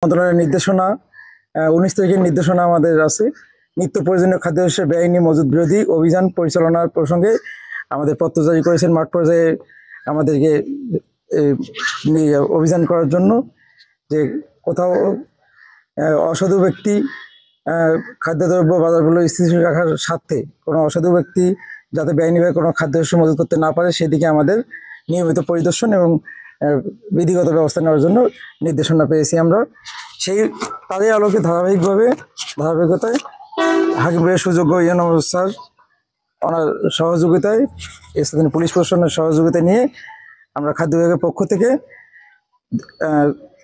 মন্ত্রণালয়ের নির্দেশনা 19 তারিখের নির্দেশনা আমাদের আছে। নিত্য প্রয়োজনীয় খাদ্যশস্যের বেআইনি মজুত বিরোধী অভিযান পরিচালনার প্রসঙ্গে আমাদের পত্র জারি করেছেন মাঠ পর্যায়ে আমাদেরকে অভিযান করার জন্য, যে কোথাও অসাধু ব্যক্তি খাদ্যদ্রব্য বাজারগুলো স্থিতিশীল রাখার স্বার্থে কোনো অসাধু ব্যক্তি যাতে বেআইনিভাবে কোনো খাদ্যশস্য মজুত করতে না পারে সেদিকে আমাদের নিয়মিত পরিদর্শন এবং বিধিগত ব্যবস্থা নেওয়ার জন্য নির্দেশনা পেয়েছি আমরা। সেই তারই আলোকে ধারাবাহিকতায় হাকিমের সুযোগ্য ইউনো স্যার ওনার সহযোগিতায় স্থানীয় পুলিশ প্রশাসনের সহযোগিতা নিয়ে আমরা খাদ্য বিভাগের পক্ষ থেকে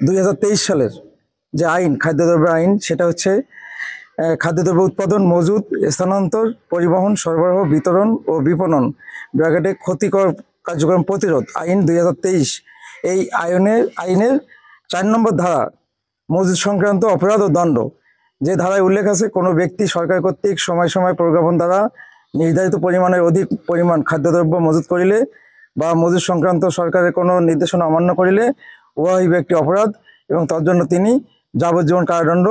2023 সালের যে আইন, খাদ্যদ্রব্য আইন, সেটা হচ্ছে খাদ্যদ্রব্য উৎপাদন, মজুত, স্থানান্তর, পরিবহন, সরবরাহ, বিতরণ ও বিপণন বিভাগে ক্ষতিকর কার্যক্রম প্রতিরোধ আইন 2023। এই আইনের 4 নম্বর ধারা মজুত সংক্রান্ত অপরাধ ও দণ্ড, যে ধারায় উল্লেখ আছে কোনো ব্যক্তি সরকার কর্তৃক সময় সময় প্রজ্ঞাপন দ্বারা নির্ধারিত পরিমাণের অধিক পরিমাণ খাদ্যদ্রব্য মজুত করিলে বা মজুত সংক্রান্ত সরকারের কোনো নির্দেশনা অমান্য করিলে উহা হইবে একটি অপরাধ এবং তার জন্য তিনি যাবজ্জীবন কারাদণ্ড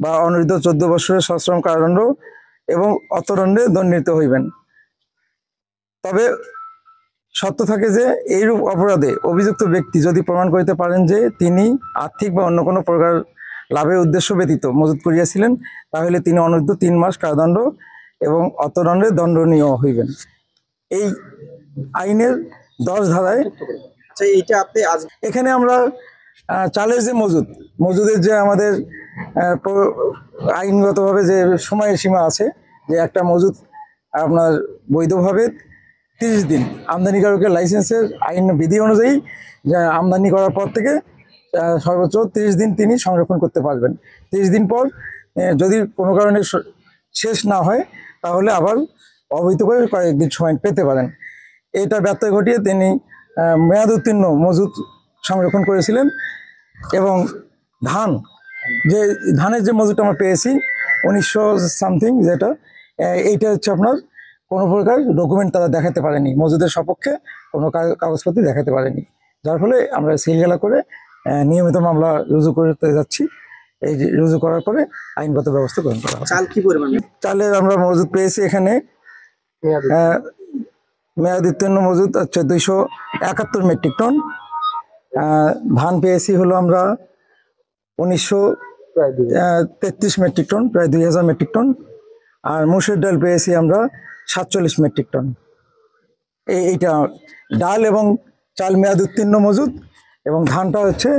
বা অনূর্ধ্ব 14 বছরের সশ্রম কারাদণ্ড এবং অর্থদণ্ডে দণ্ডিত হইবেন। তবে শর্ত থাকে যে এইরূপ অপরাধে অভিযুক্ত ব্যক্তি যদি প্রমাণ করিতে পারেন যে তিনি আর্থিক বা অন্য কোনো প্রকার লাভের উদ্দেশ্য ব্যতীত মজুত করিয়াছিলেন, তাহলে তিনি অনূর্ধ্ব 3 মাস কারাদণ্ড এবং অর্থদণ্ডে দণ্ডনীয় হইবেন। এই আইনের 10 ধারায় এইটা আপনি এখানে আমরা চালের যে মজুদের যে আমাদের আইনগতভাবে যে সময় সীমা আছে, যে একটা মজুদ আপনার বৈধভাবে 30 দিন আমদানিকারকের লাইসেন্সের আইন বিধি অনুযায়ী আমদানি করার পর থেকে সর্বোচ্চ 30 দিন তিনি সংরক্ষণ করতে পারবেন। 30 দিন পর যদি কোনো কারণে শেষ না হয় তাহলে আবার অবৈধ করে কয়েকদিন সময় পেতে পারেন। এটা ব্যত্যয় ঘটিয়ে তিনি মেয়াদ উত্তীর্ণ মজুদ সংরক্ষণ করেছিলেন। এবং ধানের যে মজুদটা আমরা পেয়েছি 1900 সামথিং, যেটা এইটা হচ্ছে আপনার কোনো প্রকার ডকুমেন্ট তারা দেখাতে পারেনি, মজুদের সপক্ষে কোনো কাগজপত্র দেখাতে পারেনি, যার ফলে আমরা সিলগালা করে নিয়মিত মামলা রুজু করতে যাচ্ছি। এই রুজু করার পরে আইনগত ব্যবস্থা গ্রহণ করা হবে। চাল কি পরিমাণ? চালের আমরা মজুদ পেয়েছি এখানে মেয়াদ উত্তীর্ণ মজুদ হচ্ছে 271 মেট্রিক টন। ধান পেয়েছি হলো আমরা 1933 মেট্রিক টন, প্রায় 2000 মেট্রিক টন। আর মুসুর ডাল পেয়েছি আমরা 47 মেট্রিক টন। এইটা ডাল এবং চাল মেয়াদ উত্তীর্ণ মজুদ, এবং ধানটা হচ্ছে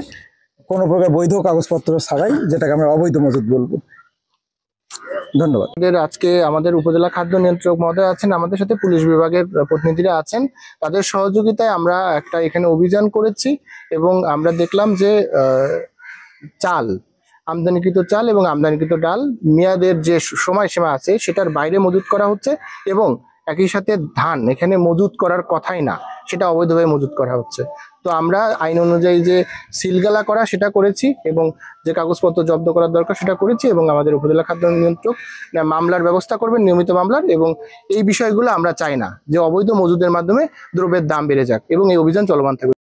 কোনো প্রকার বৈধ কাগজপত্র ছাড়াই, যেটাকে আমরা অবৈধ মজুদ বলবো। ধন্যবাদ। আজকে আমাদের উপজেলা খাদ্য নিয়ন্ত্রক মহোদয় আছেন, আমাদের সাথে পুলিশ বিভাগের প্রতিনিধিরা আছেন, তাদের সহযোগিতায় আমরা একটা এখানে অভিযান করেছি এবং আমরা দেখলাম যে চাল, আমদানিকৃত চাল এবং আমদানিকৃত ডাল মেয়াদের যে সময়সীমা আছে সেটার বাইরে মজুত করা হচ্ছে এবং একই সাথে ধান এখানে মজুত করার কথাই না, সেটা অবৈধভাবে মজুত করা হচ্ছে। তো আমরা আইন অনুযায়ী যে সিলগালা করা সেটা করেছি এবং যে কাগজপত্র জব্দ করার দরকার সেটা করেছি, এবং আমাদের উপজেলা খাদ্য নিয়ন্ত্রক মামলার ব্যবস্থা করবেন, নিয়মিত মামলার। এবং এই বিষয়গুলো আমরা চাই না যে অবৈধ মজুদের মাধ্যমে দ্রব্যের দাম বেড়ে যাক, এবং এই অভিযান চলমান থাকবে।